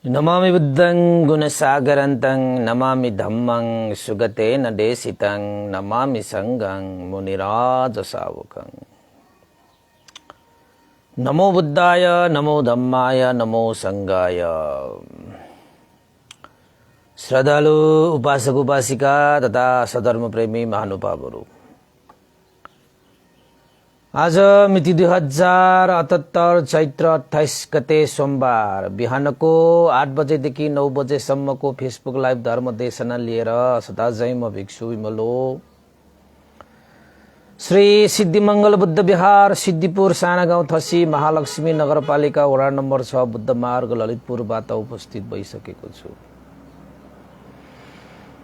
नमामि बुद्धं गुणसागरन्तं नमामि धम्मं सुगतेन देशितं नमामि संघं मुनिराजसावकं। नमो बुद्धाय नमो धम्माय नमो संघाय। श्रद्धालु उपासक उपासिका तथा सधर्म प्रेमी महानुभावहरू, आज मिति 2078 चैत्र 28 गते सोमबार बिहानको 8 बजेदेखि 9 बजेसम्मको फेसबुक लाइभ धर्म देशना लिएर सदाझै म भिक्षु विमलो श्री सिद्धिमंगल बुद्ध विहार सिद्धिपुर साना गाउँ थसी महालक्ष्मी नगरपालिका वडा नम्बर 6 बुद्ध मार्ग ललितपुरबाट उपस्थित भइसकेको छु।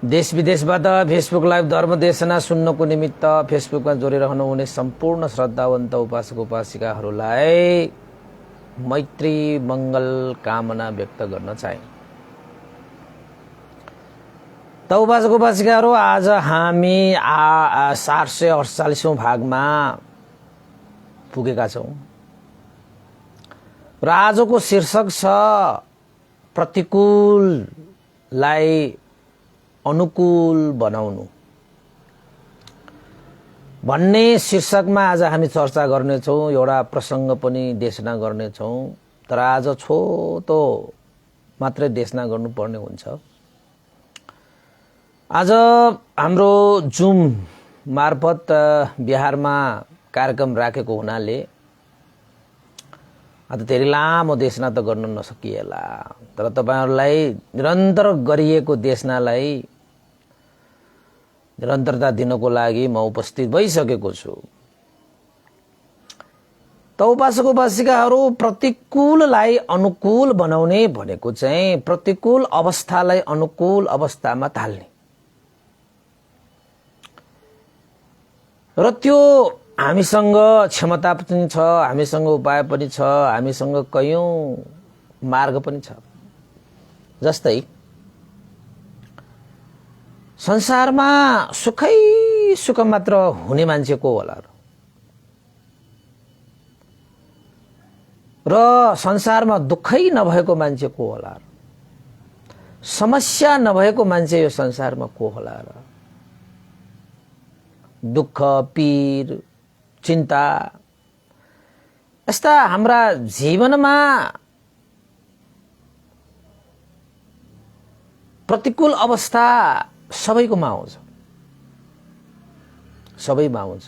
देश विदेशबाट फेसबुक लाइभ धर्म देशना सुन्नको निमित्त फेसबुकमा जोडिरहनु हुने सम्पूर्ण श्रद्धावन्त उपासक उपासिकाहरूलाई मैत्री मंगल कामना व्यक्त गर्न चाहे। त उपासक उपासिकाहरू, आज हामी 748औं भागमा पुगेका छौं र आजको शीर्षक छ प्रतिकूललाई अनुकूल बनाउनु भन्ने शीर्षकमा आज हामी चर्चा गर्नेछौं। एउटा प्रसंग पनि देशना गर्नेछौं, तर आज छोटो मात्रै देशना गर्नुपर्ने हुन्छ। आज हाम्रो जुम मार्फत बिहारमा कार्यक्रम राखेको हुनाले आज धेरै लामो देशना त गर्न नसकिएला, तर तपाईहरुलाई निरन्तर गरिएको देशनालाई निरन्तरता दिनको लागि म उपस्थित भइसकेको छु। त उपासक उपासिकाहरू, प्रतिकूललाई अनुकूल बनाउने भनेको चाहिँ प्रतिकूल अवस्थालाई अनुकूल अवस्थामा ताल्ने र त्यो हामीसँग क्षमता पनि छ, हामीसँग उपाय पनि छ, हामीसँग कयौं मार्ग पनि छ। जस्तै संसारमा सुखै सुख मात्र हुने मान्छे को होला र संसारमा दुःखै नभएको मान्छे को होला र? समस्या नभएको मान्छे यो संसारमा को होला र? दुःख पीर चिन्ता यस्ता हाम्रा जीवनमा प्रतिकूल अवस्था सबैकोमा आउँछ, सबैमा आउँछ।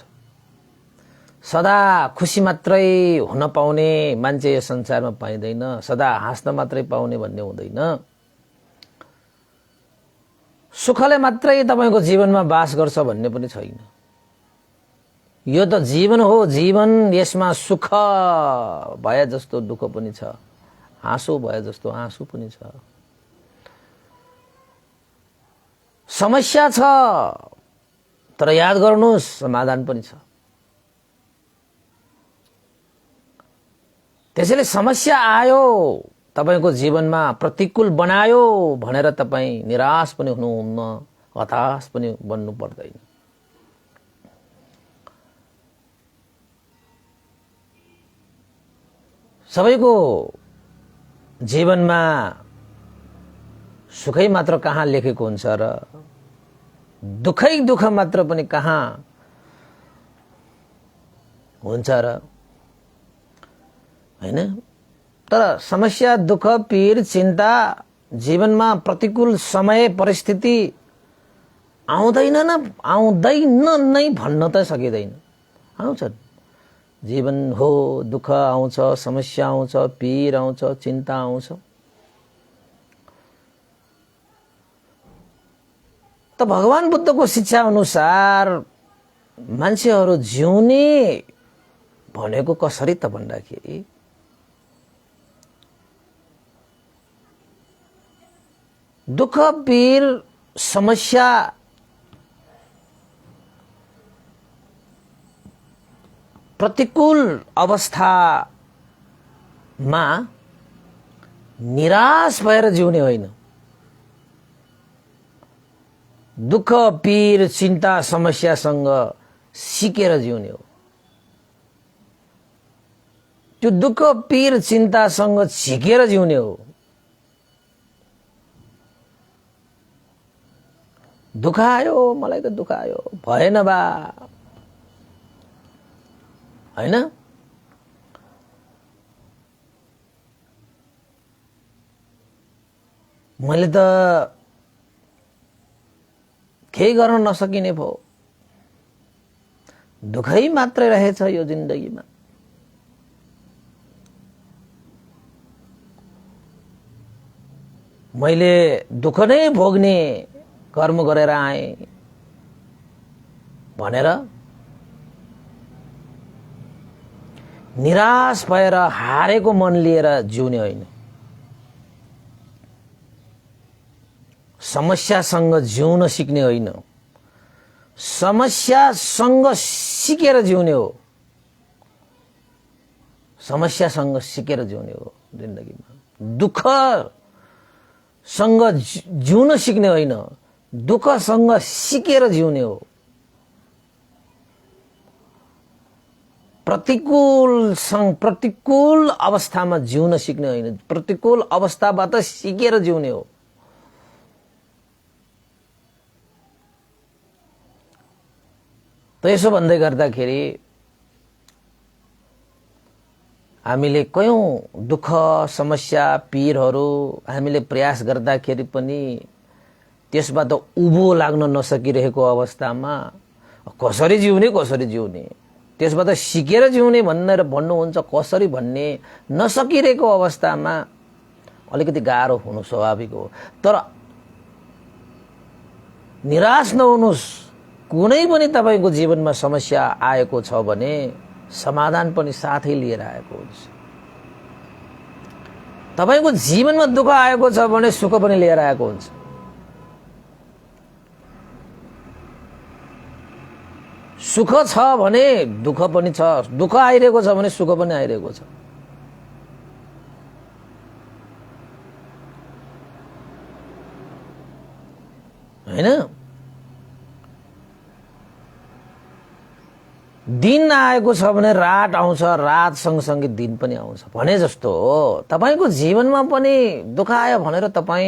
सदा खुशी मात्रै हुन पाउने मान्छे यो संसारमा पाइदैन, सदा हाँस्न मात्रै पाउने भन्ने हुँदैन। सुखले मात्रै तपाईको जीवनमा बास गर्छ भन्ने पनि छैन। यो त जीवन हो, जीवन, यसमा सुख भए जस्तो दुःख पनि छ, हाँसो भए जस्तो हाँसो पनि छ। समस्या छ, तर याद गर्नुस् समाधान पनि छ। त्यसैले समस्या आयो तपाईको जीवनमा, प्रतिकूल बनायो भनेर तपाई निराश पनि हुनुहुन्न, हताश पनि बन्नु पर्दैन। सबैको जीवनमा सुखै मात्र कहाँ लेखेको हुन्छ र दुःखै दुःख मात्र पनि कहाँ हुन्छ र, हैन? तर समस्या, दुःख, पीर, चिन्ता जीवनमा प्रतिकूल समय परिस्थिति आउँदैन नै भन्न त सकिँदैन, आउँछन्। जीवन हो, दुःख आउँछ, समस्या आउँछ, पीर आउँछ, चिन्ता आउँछ। त भगवान बुद्धको शिक्षा अनुसार मान्छेहरू जिउने भनेको कसरी त भन्दाखेरि दुःख पीर समस्या प्रतिकूल अवस्थामा निराश भएर जिउने होइन। दुःख पीर चिन्ता समस्यासँग सिकेर जिउने हो। त्यो दुःख पीर चिन्तासँग झिकेर जिउने हो। दुःख आयो, मलाई त दुःख आयो, भएन बा, हैन? मैले त केही गर्न नसकिने भयो, दुःखै मात्रै रहेछ यो जिन्दगीमा। मैले दुःख नै भोग्ने कर्म गरेर आए भनेर निराश भएर हारेको मन लिएर जिउने होइन। समस्यासँग जिउन सिक्ने होइन, समस्यासँग सिकेर जिउने हो। समस्यासँग सिकेर जिउने हो जिन्दगीमा। दुःखसँग जिउन सिक्ने होइन, दुःखसँग सिकेर जिउने हो। प्रतिकूल अवस्थामा जिउन सिक्ने होइन, प्रतिकूल अवस्थाबाट सिकेर जिउने हो। त यसो भन्दै गर्दाखेरि हामीले कयौं दुःख, समस्या, पीरहरू हामीले प्रयास गर्दाखेरि पनि त्यसबाट उभो लाग्न नसकिरहेको अवस्थामा कसरी जिउने, त्यसबाट सिकेर जिउने भनेर भन्नुहुन्छ, कसरी भन्ने नसकिरहेको अवस्थामा अलिकति गाह्रो हुनु स्वाभाविक हो। तर निराश नहुनुस्। कुनै पनि तपाईको जीवनमा समस्या आएको छ भने समाधान पनि साथै लिएर आएको हुन्छ। तपाईको जीवनमा दुःख आएको छ भने सुख पनि लिएर आएको हुन्छ। सुख छ भने दुःख पनि छ, दुःख आइरहेको छ भने सुख पनि आइरहेको छ। हैन? दिन आएको छ भने रात आउँछ, रात सँगसँगै दिन पनि आउँछ भने जस्तो हो। तपाईको जीवनमा पनि दुःख आयो भनेर तपाई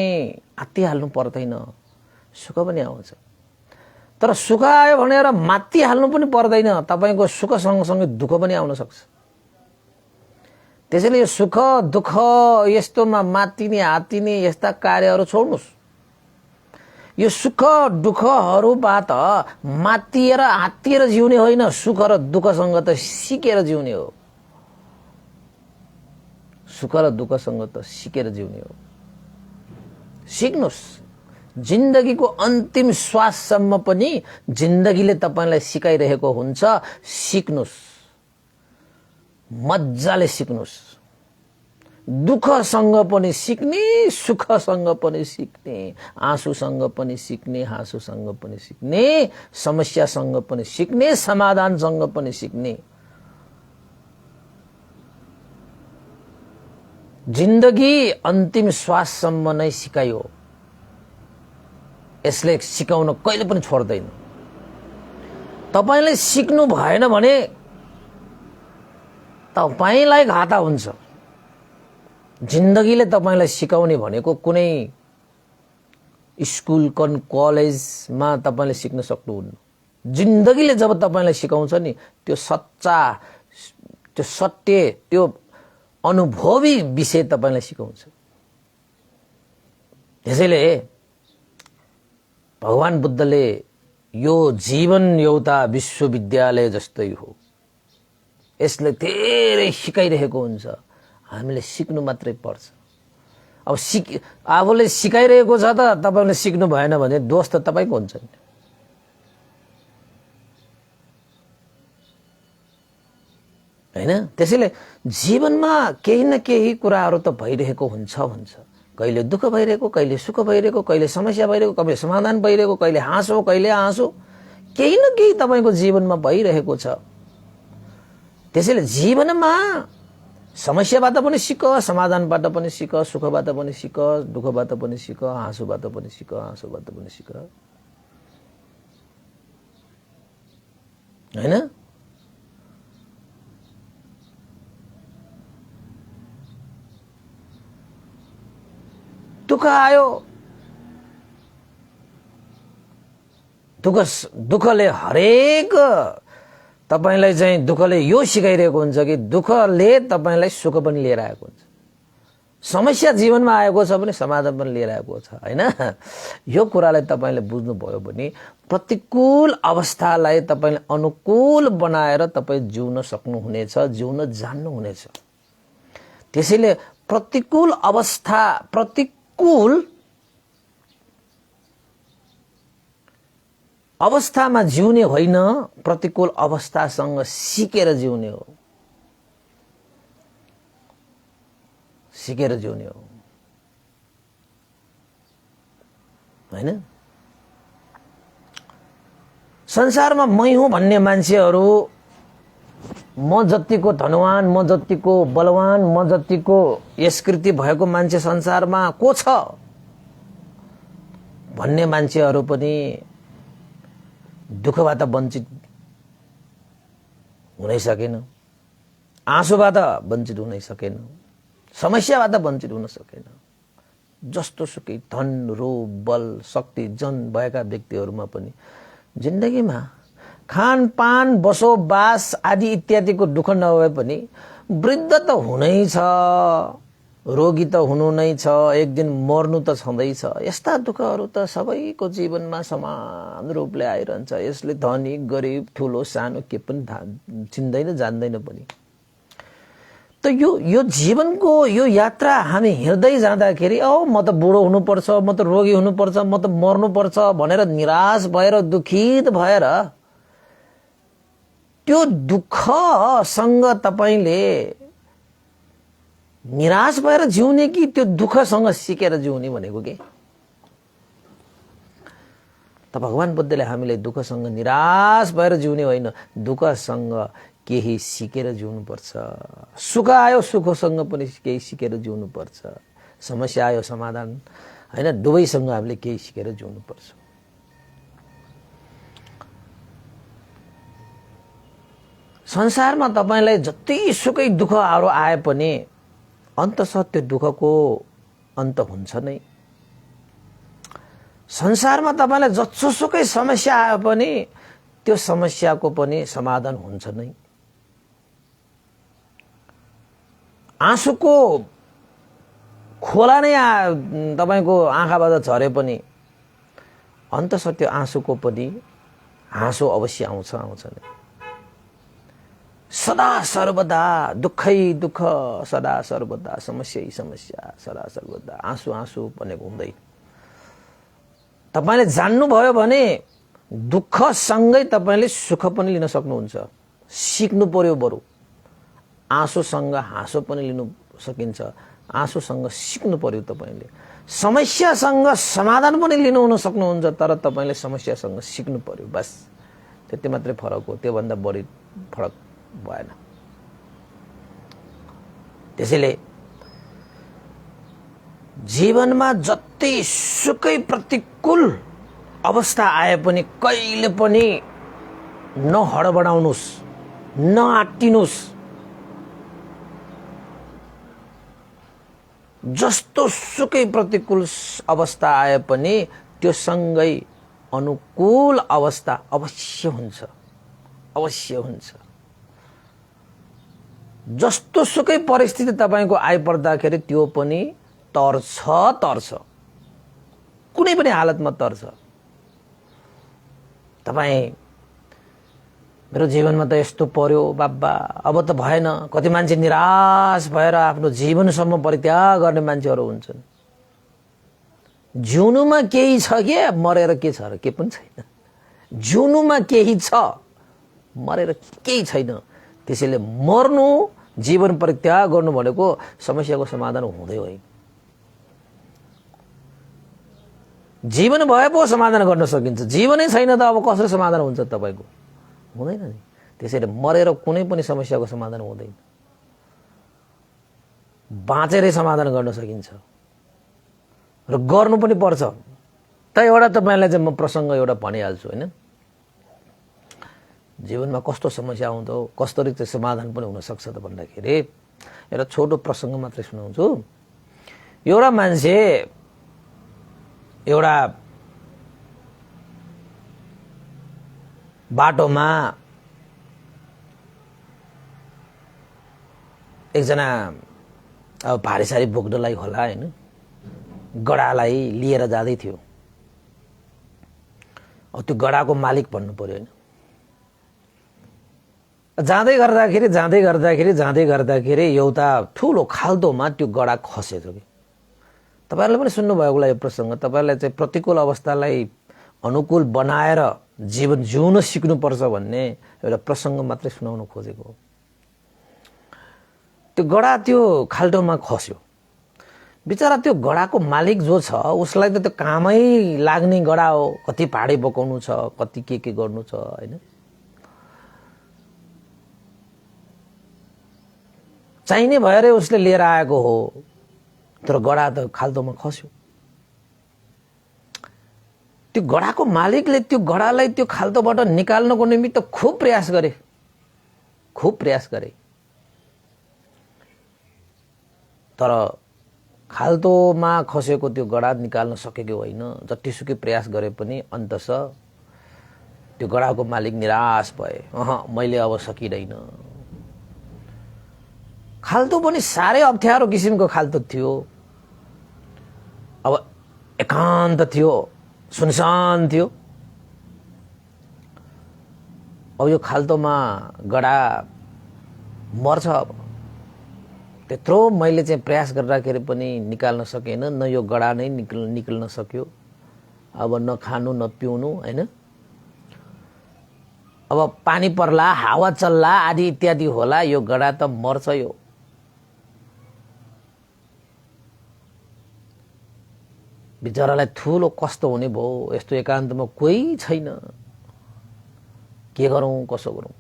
आत्तिहाल्नु पर्दैन, सुख पनि आउँछ। तर सुख आयो भनेर मात्तिहाल्नु पनि पर्दैन, तपाईको सुख सँगसँगै दुःख पनि आउन सक्छ। त्यसैले यो सुख दुःख यस्तोमा मात्तिने हात्तिने यस्ता कार्यहरू छोड्नुस्। यो सुख दुःखहरूबाट मात्तिएर हात्तिएर जिउने होइन, सुख र दुःखसँग त सिकेर जिउने हो। सुख र दुःखसँग त सिकेर जिउने हो। सिक्नुस्। जिन्दगीको अन्तिम श्वाससम्म पनि जिन्दगीले तपाईलाई सिकाइरहेको हुन्छ। सिक्नुस्, मज्जाले सिक्नुस्। दुःखसँग पनि सिक्ने, सुखसँग पनि सिक्ने, आँसुसँग पनि सिक्ने, हाँसोसँग पनि सिक्ने, समस्यासँग पनि सिक्ने, समाधानसँग पनि सिक्ने। जिन्दगी अन्तिम श्वाससम्म नै सिकायो। यसले सिकाउन कहिले पनि छोड्दैन। तपाईले सिक्नु भएन भने तपाईलाई घाटा हुन्छ। जिन्दगीले तपाईलाई सिकाउने भनेको कुनै स्कुल कलेजमा तपाईले सिक्न सक्नुहुन्न। जिन्दगीले जब तपाईलाई सिकाउँछ नि, त्यो सच्चा, त्यो सत्य, त्यो अनुभवी विषय तपाईलाई सिकाउँछ। त्यसैले भगवान बुद्धले यो जीवन एउटा विश्वविद्यालय जस्तै हो, यसले धेरै सिकाइरहेको हुन्छ। हामीले सिक्नु मात्रै पर्छ। अब आफूले सिकाइरहेको छ त तपाईले सिक्नु भएन भने दोष त तपाईको हुन्छ नि। हैन? त्यसैले जीवनमा केही न केही कुराहरू त भइरहेको हुन्छ। कहिले दुःख भइरहेको, कहिले सुख भइरहेको, कहिले समस्या भइरहेको, कहिले समाधान भइरहेको, कहिले हाँसो, कहिले आँसु, केही न केही तपाईको जीवनमा भइरहेको छ। त्यसैले जीवनमा समस्याबाट पनि सिक, समाधानबाट पनि सिक, सुखबाट पनि सिक, दुःखबाट पनि सिक, हाँसोबाट पनि सिक, आँसुबाट पनि सिक। हैन? दुःख आयो, दुःखले हरेक तपाईलाई चाहिँ दुःखले यो सिकाइरहेको हुन्छ कि दुःखले तपाईलाई सुख पनि लिएर आएको हुन्छ। समस्या जीवनमा आएको छ भने समाधान पनि लिएर आएको छ हैन। यो कुरालाई तपाईले बुझ्नुभयो भने प्रतिकूल अवस्थालाई तपाईले अनुकूल बनाएर तपाई जिउन सक्नुहुनेछ, जिउन जान्नुहुनेछ। त्यसैले प्रतिकूल अवस्थामा जिउने होइन, प्रतिकूल अवस्थासँग सिकेर जिउने हो, सिकेर जिउने हो हैन। संसारमा मै हुँ भन्ने मान्छेहरू, म जतिको धनवान, म जतिको बलवान, म जतिको यसकृति भएको मान्छे संसारमा को छ भन्ने मान्छेहरू पनि दुःखबाट वञ्चित हुनै सकेन, आँसुबाट वञ्चित हुनै सकेन, समस्याबाट वञ्चित हुन सकेन। जस्तो सुकै धन, रोग, बल, शक्ति, जन भएका व्यक्तिहरूमा पनि जिन्दगीमा खानपान, बसोबास आदि इत्यादिको दुःख नभए पनि वृद्ध त हुनै छ, रोगी त हुनु नै छ, एक दिन मर्नु त छँदैछ। यस्ता दुःखहरू त सबैको जीवनमा समान रूपले आइरहन्छ। यसले धनी गरिब ठुलो सानो के पनि चिन्दैन, जान्दैन पनि। त यो जीवनको यो यात्रा हामी हिँड्दै जाँदाखेरि म त बुढो हुनुपर्छ, म त रोगी हुनुपर्छ, म त मर्नुपर्छ भनेर निराश भएर दुखित भएर त्यो दुःखसँग तपाईले निराश भएर जिउने कि त्यो दुःखसँग सिकेर जिउने भनेको के? त भगवान बुद्धले हामीलाई दुःखसँग निराश भएर जिउने होइन, दुःखसँग केही सिकेर जिउनु पर्छ। सुख आयो, सुखसँग पनि केही सिकेर जिउनु पर्छ। समस्या आयो, समाधान हैन, दुवैसँग हामीले केही सिकेर जिउनु पर्छ। संसारमा तपाईलाई जति सुकै दुःखहरू आए पनि अन्ततः त्यो दुःखको अन्त हुन्छ नै। संसारमा तपाईलाई जत्सुकै समस्या आए पनि त्यो समस्याको पनि समाधान हुन्छ नै। आँसुको खोला नै तपाईको आँखाबाट झरे पनि अन्ततः त्यो आँसुको पनि हाँसो अवश्य आउँछ नै। सदा सर्वदा दुःखै दुःख, सदा सर्वदा समस्यै समस्या, सदा सर्वदा आँसु आँसु भनेको हुँदैन। तपाईले जान्नुभयो भने दुःखसँगै तपाईले सुख पनि लिन सक्नुहुन्छ। सिक्नु पर्यो बरु। आँसुसँग हाँसो पनि लिनु सकिन्छ, आँसुसँग सिक्नु पर्यो तपाईले। समस्यासँग समाधान पनि लिनु हुन सक्नुहुन्छ, तर तपाईले समस्यासँग सिक्नु पर्यो, बस त्यति मात्रै फरक हो, त्योभन्दा बढी फरक भएन। त्यसैले जीवनमा जति सुकै प्रतिकूल अवस्था आए पनि कहिले पनि नहडबडाउनुस्, नआत्तिनुस्। जस्तो सुकै प्रतिकूल अवस्था आए पनि त्यो सँगै अनुकूल अवस्था अवश्य हुन्छ, अवश्य हुन्छ। जस्तो सुकै परिस्थिति तपाईको आइपर्दाखेरि त्यो पनि तर्छ, कुनै पनि हालतमा तर्छ। तपाई मेरो जीवनमा त यस्तो पर्यो बाबा, अब त भएन। कति मान्छे निराश भएर आफ्नो जीवनसम्म परित्याग गर्ने मान्छेहरू हुन्छन्। जिउनुमा केही छ के, मरेर के छ र? के पनि छैन। जिउनुमा केही छ, मरेर केही छैन। त्यसैले मर्नु, जीवन परित्याग गर्नु भनेको समस्याको समाधान हुँदै होइन। जीवन भए पो समाधान गर्न सकिन्छ। जीवनै छैन त अब कसरी समाधान हुन्छ तपाईको? हुँदैन नि। त्यसैले मरेर कुनै पनि समस्याको समाधान हुँदैन। बाँचेरै समाधान गर्न सकिन्छ र गर्नु पनि पर्छ। त एउटा तपाईलाई चाहिँ म प्रसङ्ग एउटा भनिहाल्छु हैन। जीवनमा कस्तो समस्या आउँदो, कसरी चाहिँ समाधान पनि हुन सक्छ त भन्दाखेरि एउटा छोटो प्रसङ्ग मात्रै सुनाउँछु। एउटा मान्छे एउटा बाटोमा एकजना अब भारी सारी बोक्नलाई होला हैन, गडालाई लिएर जाँदै थियो। अब त्यो गडाको मालिक भन्नु पर्यो हैन। जाँदै गर्दाखेरि एउटा ठुलो खाल्डोमा त्यो गडा खसेछ कि। तपाईहरुले पनि सुन्नुभएको होला यो प्रसंग। तपाईहरुलाई चाहिँ प्रतिकूल अवस्थालाई अनुकूल बनाएर जीवन जिउन सिक्नुपर्छ भन्ने एउटा प्रसंग मात्रै सुनाउन खोजेको हो। त्यो गडा त्यो खाल्डोमा खस्यो। बिचरा त्यो गडाको मालिक जो छ उसलाई त त्यो कामै लाग्ने गडा हो। कति भाडे बोकाउनु छ, कति के गर्नु छ हैन। चाहिने भएरै उसले लिएर आएको हो, तर गडा त खाल्डोमा खस्यो। त्यो गडाको मालिकले त्यो गडालाई त्यो खाल्डोबाट निकाल्नको निमित्त खूब प्रयास गरे। तर खाल्डोमा खसेको त्यो गडा निकाल्न सकेको होइन। जतिसुकै प्रयास गरे पनि अन्ततः त्यो गडाको मालिक निराश भए। मैले अब सकिदैन। खाल्डो पनि साह्रै अप्ठ्यारो किसिमको खाल्डो थियो। अब एकान्त थियो, सुनसान थियो। अब यो खाल्डोमा गडा मर्छ। अब त्यत्रो मैले चाहिँ प्रयास गर्दाखेरि पनि निकाल्न सकेन। न यो गडा नै निक्ल्न सक्यो। अब न खानु न पिउनु हैन। अब पानी पर्ला, हावा चल्ला आदि इत्यादि होला, यो गडा त मर्छ। यो बिचरालाई ठुलो कष्ट हुने भयो। यस्तो एकान्तमा कोही छैन, के गरौं कसो गरौं।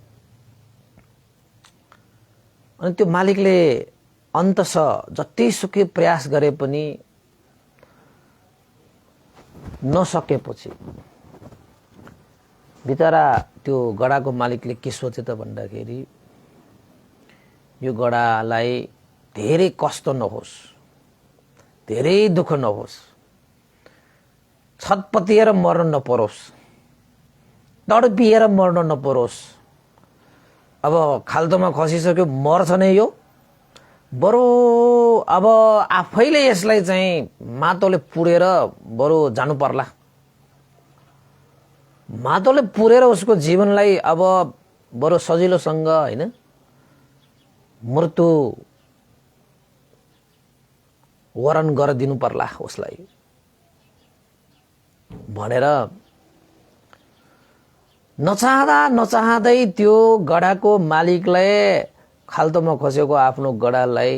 अनि त्यो मालिकले अन्ततः जतिसुकै प्रयास गरे पनि नसकेपछि बिचरा त्यो गडाको मालिकले के सोचे त भन्दाखेरि यो गडालाई धेरै कष्ट नहोस्, धेरै दुःख नहोस्, छटपटिएर मर्न नपरोस्, तडपिएर मर्न नपरोस्। अब खाल्डोमा खसिसक्यो, मर्छ नै यो। बरु अब आफैले यसलाई चाहिँ माटोले पुरेर बरु जानु पर्ला। माटोले पुरेर उसको जीवनलाई अब बरु सजिलोसँग हैन मृत्यु वरण गरिदिनु पर्ला उसलाई भनेर नचाहँदै त्यो गडाको मालिकले खाल्डोमा खसेको आफ्नो गडालाई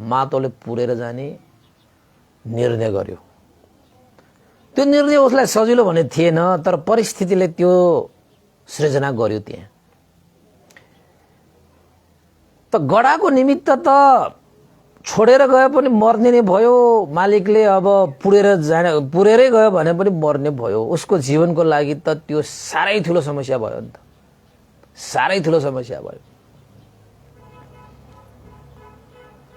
माटोले पुरेर जाने निर्णय गर्यो। त्यो निर्णय उसलाई सजिलो भने थिएन, तर परिस्थितिले त्यो सृजना गर्यो। त्यहाँ त गडाको निमित्त त छोडेर गए पनि मर्ने नै भयो। मालिकले अब पुरेरै गयो भने पनि मर्ने भयो। उसको जीवनको लागि त त्यो साह्रै ठुलो समस्या भयो नि त, साह्रै ठुलो समस्या भयो।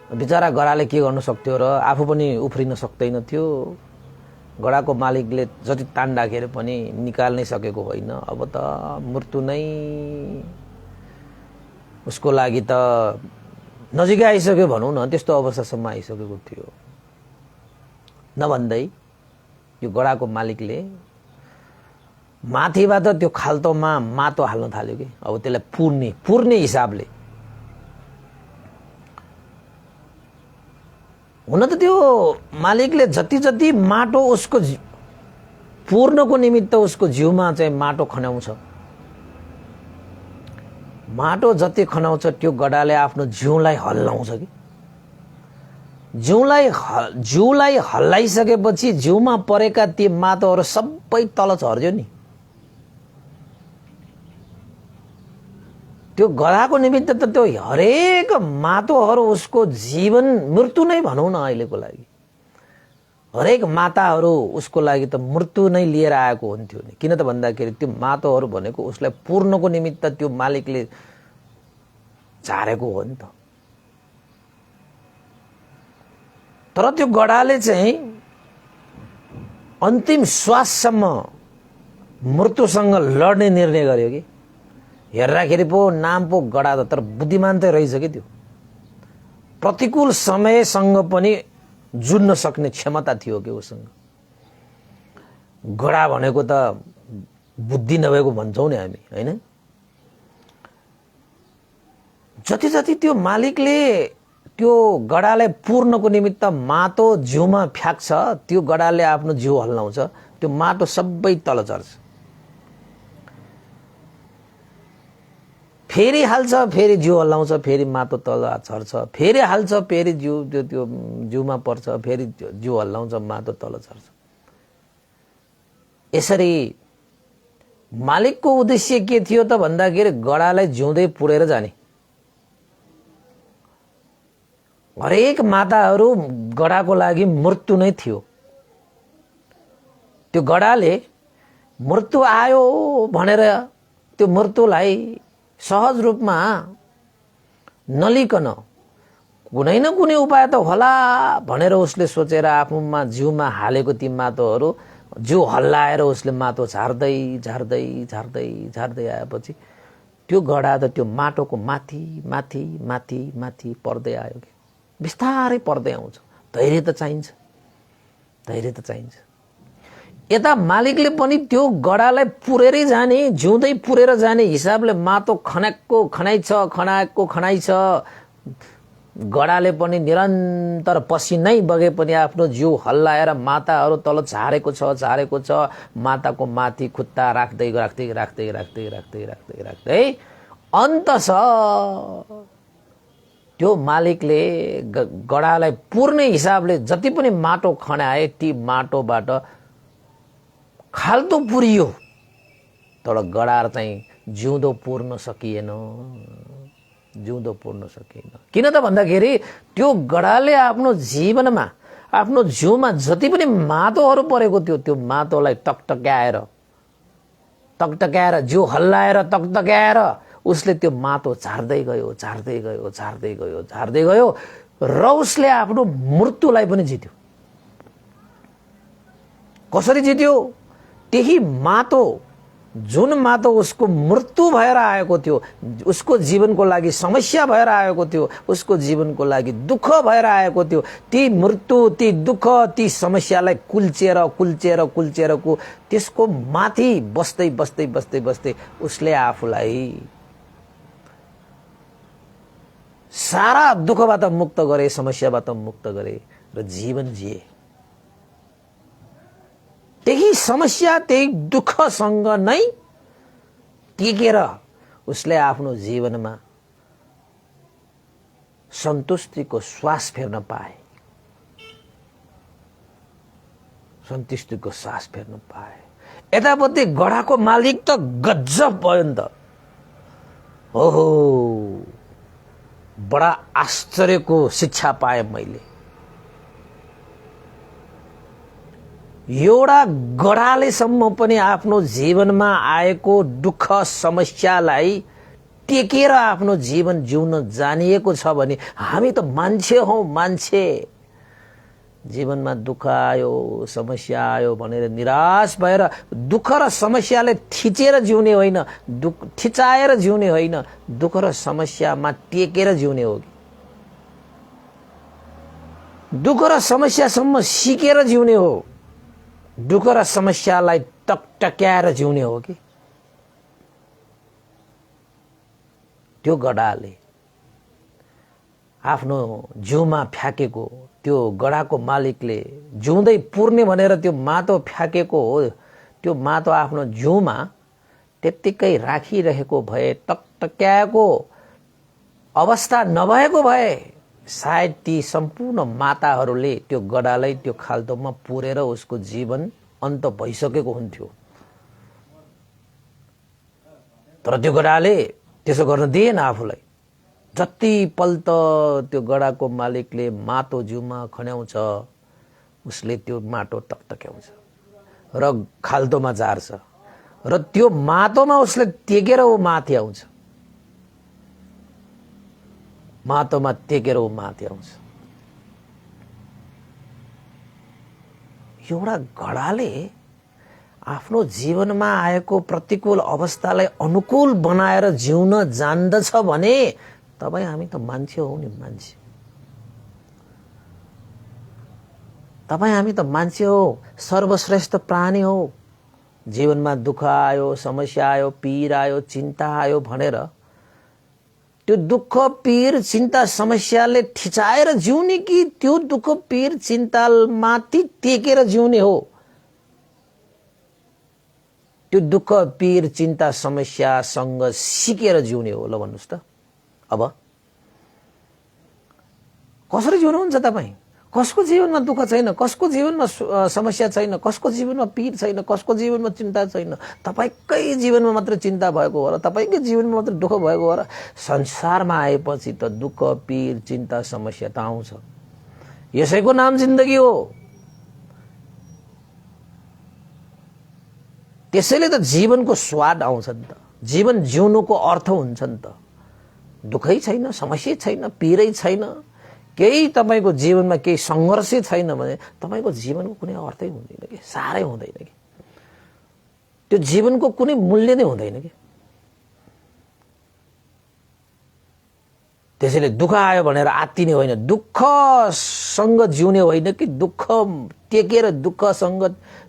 बिचरा गडाले के गर्न सक्थ्यो र, आफू पनि उफ्रिन सक्दैन थियो। गडाको मालिकले जति तान्दाखेरि पनि निकाल्नै सकेको होइन। अब त मृत्यु नै उसको लागि त नजिकै आइसक्यो भनौँ न, त्यस्तो अवस्थासम्म आइसकेको थियो। नभन्दै यो गडाको मालिकले माथिबाट त्यो खाल्डोमा माटो हाल्न थाल्यो कि। अब त्यसलाई पुर्ने हिसाबले। हुन त त्यो मालिकले जति माटो उसको पूर्णको निमित्त उसको जिउमा चाहिँ माटो खन्याउँछ। माटो जति खनाउँछ त्यो गडाले आफ्नो जिउलाई हल्लाउँछ कि। जिउलाई हल्लाइसकेपछि जिउमा परेका ती माटोहरू सबै तल झर्यो नि। त्यो गडाको निमित्त त त्यो हरेक माटोहरू उसको जीवन मृत्यु नै भनौँ न अहिलेको लागि। हरेक माताहरू उसको लागि त मृत्यु नै लिएर आएको हुन्थ्यो नि। किन त भन्दाखेरि त्यो माटोहरू भनेको उसलाई पूर्णको निमित्त त्यो मालिकले झारेको हो नि त। तर त्यो गडाले चाहिँ अन्तिम श्वाससम्म मृत्युसँग लड्ने निर्णय गर्यो कि हेर्दाखेरि पो नाम पो गडा त, तर बुद्धिमान त रहेछ कि त्यो। प्रतिकूल समयसँग पनि जुझ्न सक्ने क्षमता थियो कि उसँग। गडा भनेको त बुद्धि नभएको भन्छौँ नि हामी, हैन? जति जति त्यो मालिकले त्यो गडालाई पूर्णको निमित्त माटो जिउमा फ्याक्छ, त्यो गडाले आफ्नो जिउ हल्लाउँछ, त्यो माटो सबै तल झर्छ। फेरि हाल्छ, फेरि जिउ हल्लाउँछ, फेरि माटो तल झर्छ, फेरि हाल्छ, फेरि जिउ त्यो जिउमा पर्छ, फेरि जिउ हल्लाउँछ, माटो तल झर्छ। यसरी मालिकको उद्देश्य के थियो त भन्दाखेरि गडालाई जिउँदै पुरेर जाने। हरेक माताहरू गडाको लागि मृत्यु नै थियो। त्यो गडाले मृत्यु आयो भनेर त्यो मृत्युलाई सहज रूपमा नलिकन कुनै न कुनै उपाय त होला भनेर उसले सोचेर आफूमा जिउमा हालेको ती माटोहरू जिउ हल्लाएर उसले माटो झार्दै झार्दै झार्दै झार्दै आएपछि त्यो गडा त त्यो माटोको माथि माथि माथि माथि पर्दै आयो कि बिस्तारै पर्दै आउँछ। धैर्य त चाहिन्छ, धैर्य त चाहिन्छ। यता मालिकले पनि त्यो गडालाई पुरेरै जाने, जिउँदै पुरेर जाने हिसाबले माटो खनाएको खनाइ छ, खनाएको खनाइ छ। गडाले पनि निरन्तर पसिनै बगे पनि आफ्नो जिउ हल्लाएर माताहरू तल झारेको छ, झारेको छ। माताको माथि खुट्टा राख्दै राख्दै राख्दै राख्दै राख्दै राख्दै राख्दै अन्तस त्यो मालिकले गडालाई पूर्णे हिसाबले जति पनि माटो खनाए ती माटोबाट खाल्तो पुरियो, तर गडा चाहिँ जिउँदो पुर्न सकिएन, जिउँदो पुर्न सकिएन। किन त भन्दाखेरि त्यो गडाले आफ्नो जीवनमा आफ्नो जिउमा जति पनि माटोहरू परेको थियो त्यो माटोलाई टकटक्याएर जिउ हल्लाएर टकटक्याएर उसले त्यो माटो झार्दै गयो, झार्दै गयो, झार्दै गयो, झार्दै गयो र उसले आफ्नो मृत्युलाई पनि जित्यो। कसरी जित्यो? त्यही माटो, जुन माटो उसको मृत्यु भएर आएको थियो, उसको जीवनको लागि समस्या भएर आएको थियो, उसको जीवनको लागि दुःख भएर आएको थियो, ती मृत्यु, ती दुःख, ती समस्यालाई कुल्चेर कुल्चेर कुल्चेरको त्यसको माथि बस्दै बस्दै बस्दै बस्दै उसले आफूलाई सारा दुःखबाट मुक्त गरे, समस्याबाट मुक्त गरे र जीवन जिए। त्यही समस्या, त्यही दुःखसँग नै टिकेर उसले आफ्नो जीवनमा सन्तुष्टिको श्वास फेर्न पाए, सन्तुष्टिको श्वास फेर्न पाए। यतापट्टि गडाको मालिक त गजब भयो नि त। ओहो, बडा आश्चर्यको शिक्षा पाए मैले। एउटा गडालेसम्म पनि आफ्नो जीवनमा आएको दुःख समस्यालाई टेकेर आफ्नो जीवन जिउन जानिएको छ भने हामी त मान्छे हौ, मान्छे। जीवनमा दुःख आयो, समस्या आयो भनेर निराश भएर दुःख र समस्याले थिचेर जिउने होइन, थिचाएर जिउने होइन, दुःख र समस्यामा टेकेर जिउने हो कि दुःख र समस्यासम्म सिकेर जिउने हो, दुःख र समस्यालाई टकटक्याएर जिउने हो कि। त्यो गडाले आफ्नो जिउमा फ्याकेको, त्यो गडाको मालिकले जिउँदै पुर्ने भनेर त्यो माटो फ्याकेको हो, त्यो माटो आफ्नो जिउमा त्यत्तिकै राखिरहेको भए, टकटक्याएको अवस्था नभएको भए सायद ती सम्पूर्ण माताहरूले त्यो गडालाई त्यो खाल्टोमा पुरेर उसको जीवन अन्त भइसकेको हुन्थ्यो। तर त्यो गडाले त्यसो गर्न दिएन आफूलाई। जति पल्ट त्यो गडाको मालिकले माटो जिउमा खन्याउँछ, उसले त्यो माटो टकटक्याउँछ र खाल्टोमा झार्छ र त्यो माटोमा उसले टेकेर ऊ माथि आउँछ, माटोमा टेकेर ऊ माथि आउँछ। एउटा घडाले आफ्नो जीवनमा आएको प्रतिकूल अवस्थालाई अनुकूल बनाएर जिउन जान्दछ भने तपाईँ हामी त मान्छे हौ नि, मान्छे। तपाईँ हामी त मान्छे हो, सर्वश्रेष्ठ प्राणी हो। जीवनमा दुःख आयो, समस्या आयो, पीर आयो, चिन्ता आयो भनेर त्यो दुःख पीर चिन्ता समस्याले ठिचाएर जिउने कि त्यो दुःख पीर चिन्ता माथि टेकेर जिउने हो? त्यो दुःख पीर चिन्ता समस्यासँग सिकेर जिउने हो? ल भन्नुहोस् त। अब कसरी जिउनुहुन्छ तपाईँ? कसको जीवनमा दुःख छैन, कसको जीवनमा समस्या छैन, कसको जीवनमा पीर छैन, कसको जीवनमा चिन्ता छैन? तपाईँकै जीवनमा मात्र चिन्ता भएको हो र तपाईँकै जीवनमा मात्र दुःख भएको हो र? संसारमा आएपछि त दुःख पीर चिन्ता समस्या त आउँछ। यसैको नाम जिन्दगी हो। त्यसैले त जीवनको स्वाद आउँछ नि त, जीवन जिउनुको अर्थ हुन्छ नि त। दुःखै छैन, समस्या छैन, पीरै छैन, केही तपाईको जीवनमा केही संघर्षै छैन भने तपाईको जीवनको कुनै अर्थै हुँदैन कि, सारै हुँदैन कि, त्यो जीवनको कुनै मूल्य नै हुँदैन कि। त्यसैले दुःख आयो भनेर आत्तिने होइन, दुःखसँग जिउने होइन कि दुःख टेकेर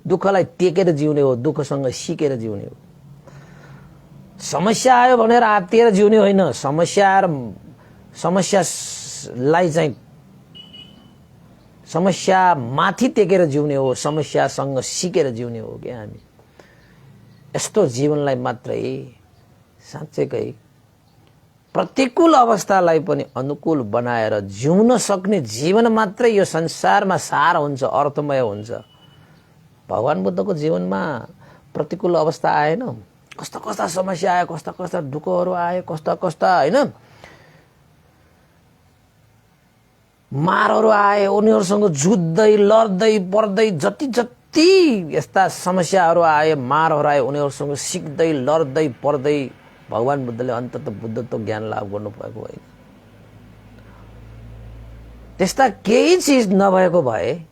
दुःखलाई टेकेर जिउने हो, दुःखसँग सिकेर जिउने हो। समस्या आयो भनेर आत्तिएर जिउने होइन, समस्यालाई चाहिँ समस्या माथि टेकेर जिउने हो, समस्यासँग सिकेर जिउने हो क्या हामी। यस्तो जीवनलाई मात्रै साँच्चैकै प्रतिकूल अवस्थालाई पनि अनुकूल बनाएर जिउन सक्ने जीवन मात्रै यो संसारमा सार हुन्छ, अर्थमय हुन्छ। भगवान बुद्धको जीवनमा प्रतिकूल अवस्था आएन, कस्ता कस्ता समस्या आयो, कस्ता कस्ता दुःखहरू आए, कस्ता कस्ता होइन मारहरू आए, उनीहरूसँग जुझ्दै लड्दै पर्दै जति जति यस्ता समस्याहरू आए, मारहरू आए, उनीहरूसँग सिक्दै लड्दै पर्दै भगवान बुद्धले अन्ततः बुद्धत्व ज्ञान लाभ गर्नु भएको होइन। त्यस्ता केही चिज नभएको भए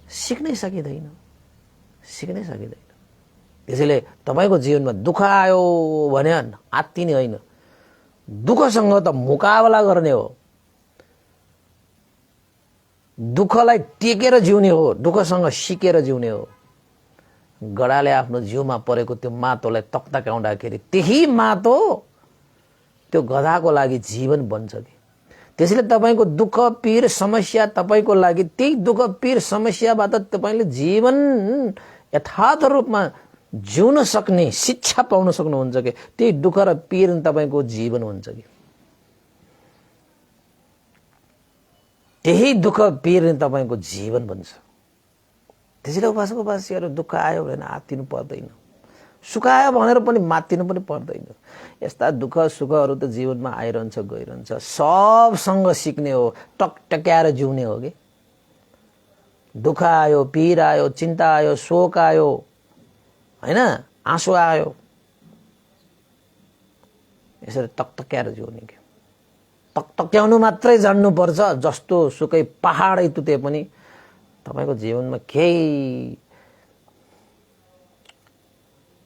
सिक्नै सकिँदैन, सिक्नै सकिँदैन। त्यसैले तपाईको जीवनमा दुःख आयो भने आत्तिने होइन, दुःखसँग त मुकाबला गर्ने हो, दुःखलाई टेकेर जिउने हो, दुःखसँग सिकेर जिउने हो। गडाले आफ्नो जिउमा परेको त्यो मातोलाई तक्ताकाउँदाखेरि त्यही मातो त्यो गधाको लागि जीवन बन्छ कि। त्यसैले तपाईको दुःख पीर समस्या तपाईको लागि त्यही दुःख पीर समस्याबाट तपाईले जीवन यथार्थ रूपमा जिउन सक्ने शिक्षा पाउन सक्नुहुन्छ कि त्यही दुःख र पीर तपाईको जीवन हुन्छ कि। त्यही दुःख पीर तपाईको जीवन बन्छ। त्यसैले उपासकहरू दुःख आयो भने आत्तिनु पर्दैन, सुख आयो भनेर पनि मात्तिनु पनि पर्दैन। यस्ता दुःख सुखहरू त जीवनमा आइरहन्छ गइरहन्छ, सबसँग सिक्ने हो, टकटक्याएर जिउने हो कि। दुःख आयो, पीर आयो, चिन्ता आयो, शोक आयो, हैन, आँसु आयो, यसरी तकतक्याएर जिउने कि। तकतक्याउनु मात्रै जान्नुपर्छ, जस्तो सुकै पहाडै तुते पनि तपाईको जीवनमा केही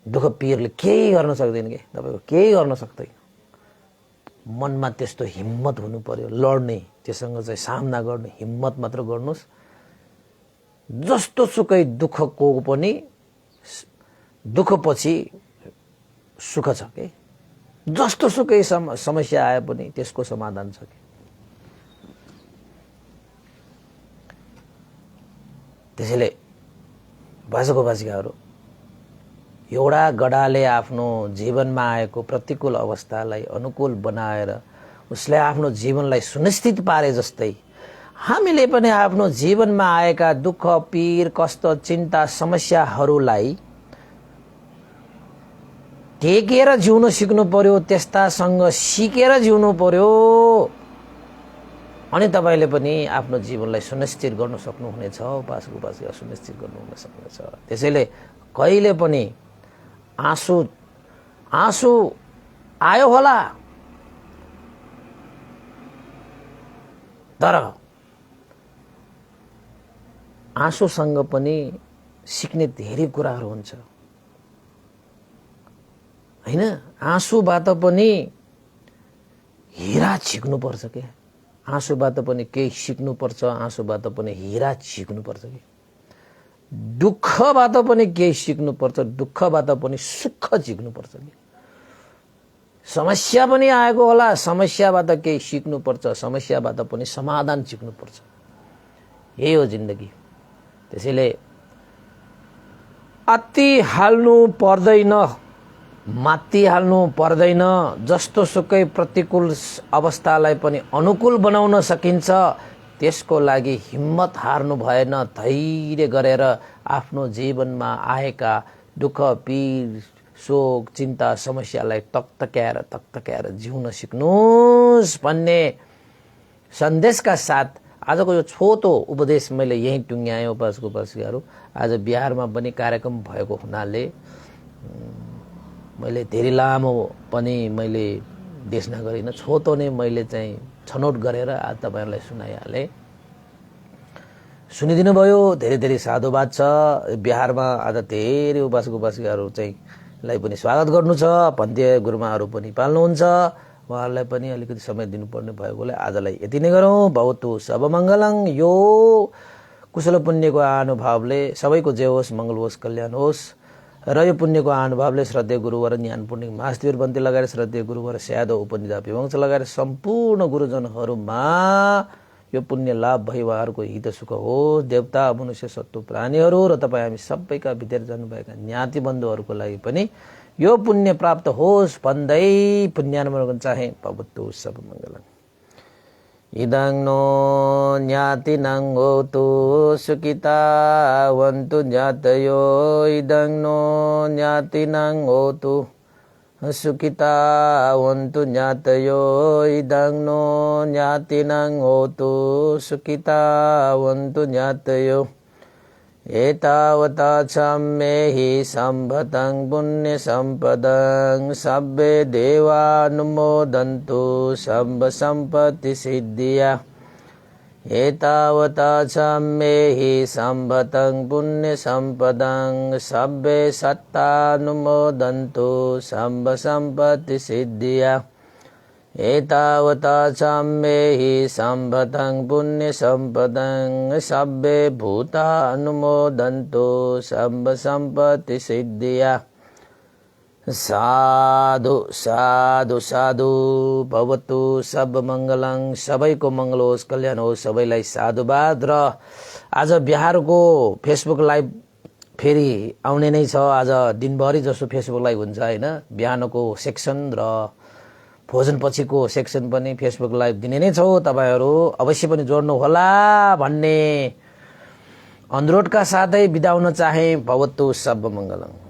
दुःख पीरले केही गर्न सक्दैन कि, तपाईको केही गर्न सक्दैन। मनमा त्यस्तो हिम्मत हुनु पर्यो, लड्ने, त्यससँग चाहिँ सामना गर्ने हिम्मत मात्र गर्नुस्। जस्तो सुकै दुःखको पनि दुःखपछि सुख छ के, जस्तो सुकै समस्या आए पनि त्यसको समाधान छ के। त्यसैले बासिकाहरू, एउटा गडाले आफ्नो जीवनमा आएको प्रतिकूल अवस्थालाई अनुकूल बनाएर उसले आफ्नो जीवनलाई सुनिश्चित पारे जस्तै हामीले पनि आफ्नो जीवनमा आएका दुःख पीर कष्ट चिन्ता समस्याहरूलाई टेकेर जिउन सिक्नु पर्यो, त्यस्तासँग सिकेर जिउनु पर्यो। अनि तपाईले पनि आफ्नो जीवनलाई सुनिश्चित गर्न सक्नुहुनेछ, उपासक सुनिश्चित गर्नुहुन सक्नेछ। त्यसैले कहिले पनि आँसु आयो होला, तर आँसुसँग पनि सिक्ने धेरै कुराहरू हुन्छ हैन। आँसुबाट पनि हीरा छिक्नुपर्छ के, आँसुबाट पनि केही सिक्नुपर्छ, आँसुबाट पनि हीरा छिक्नुपर्छ के। दुःखबाट पनि केही सिक्नुपर्छ, दुःखबाट पनि सुख झिक्नुपर्छ कि। समस्या पनि आएको होला, समस्याबाट केही सिक्नुपर्छ, समस्याबाट पनि समाधान सिक्नुपर्छ। यही हो जिन्दगी। त्यसैले अति हाल्नु पर्दैन, माथि हाल्नु पर्दैन। जस्तो सुकै प्रतिकूल अवस्थालाई पनि अनुकूल बनाउन सकिन्छ, त्यसको लागि हिम्मत हार्नु भएन। धैर्य गरेर आफ्नो जीवनमा आएका दुःख, पीर, शोक, चिन्ता, समस्यालाई तकतक्याएर जिउन सिक्नुस् भन्ने सन्देशका साथ आजको यो छोटो उपदेश मैले यही टुङ्ग्याएँ। उपासकहरू, आज बिहारमा पनि कार्यक्रम भएको हुनाले मैले धेरै लामो पनि मैले देशना गरिनँ, छोटो नै मैले चाहिँ छनौट गरेर आज तपाईहरुलाई सुनाइहालेँ। सुनिदिनु भयो, धेरै धेरै साधुवाद छ। बिहारमा आज धेरै उपासकहरू चाहिँ लाई पनि स्वागत गर्नु छ। भन्ते गुरुमाहरू पनि पाल्नुहुन्छ, उहाँहरूलाई पनि अलिकति समय दिनुपर्ने भएकोले आजलाई यति नै गरौँ। भवतु सब मङ्गलङ। यो कुशल पुण्यको अनुभवले सबैको जय होस्, मङ्गल होस्, कल्याण होस्। र यो पुण्यको अनुभवले श्रद्धेय गुरुवर ज्ञान पुण्य महास्तिर बन्ती लगाएर श्रद्धेय गुरुवर स्यादो उपनिधा विवंश लगाएर सम्पूर्ण गुरुजनहरूमा यो पुण्य लाभ भई उहाँहरूको हित सुख होस्। देवता, मनुष्य, सत्व प्राणीहरू र तपाईँ हामी सबैका भित्र जानुभएका ज्ञाति बन्धुहरूको लागि पनि यो पुण्य प्राप्त होस् भन्दै पुण्यानुमोदन चाहे। भवतु सब मङ्गलम्। इदं नो ज्ञातिनं होतु सुखितावन्तु ज्ञातयो। इदं नो ज्ञातिनं होतु सुखितावन्तु ज्ञातयो। इदं नो ज्ञातिनं होतु सुखितावन्तु ज्ञातयो। एतावता सम्मेहि सम्भतं पुण्यसम्पदं। सब्बे देवानुमोदन्तु सम्भ सम्पत्ति सिद्धिया। एतावता सम्मेहि सम्भतं पुण्यसम्पदं। सब्बे सत्तानुमोदन्तु सम्भ सम्पत्ति सिद्धिया। एतावता सम्मेहि सम्भतं पुण्यसम्पदं। सब्बे भूतानुमोदन्तु सम्भ सम्पत्ति सिद्धिया। साधु साधु साधु। भवतु सब मङ्गलङ। सबैको मङ्गल होस्, कल्याण होस्। सबैलाई साधुवाद। र आज बिहारको फेसबुक लाइभ फेरि आउने नै छ। आज दिनभरि जसो फेसबुक लाइभ हुन्छ हैन। बिहानको सेक्सन र भोजन पछिको सेक्सन पनि फेसबुक लाइभ दिने नै छौ। तपाईहरु अवश्य पनि जोड्नु होला भन्ने अनुरोधका साथै बिदा हुन चाहे। भवतु सब मङ्गलम।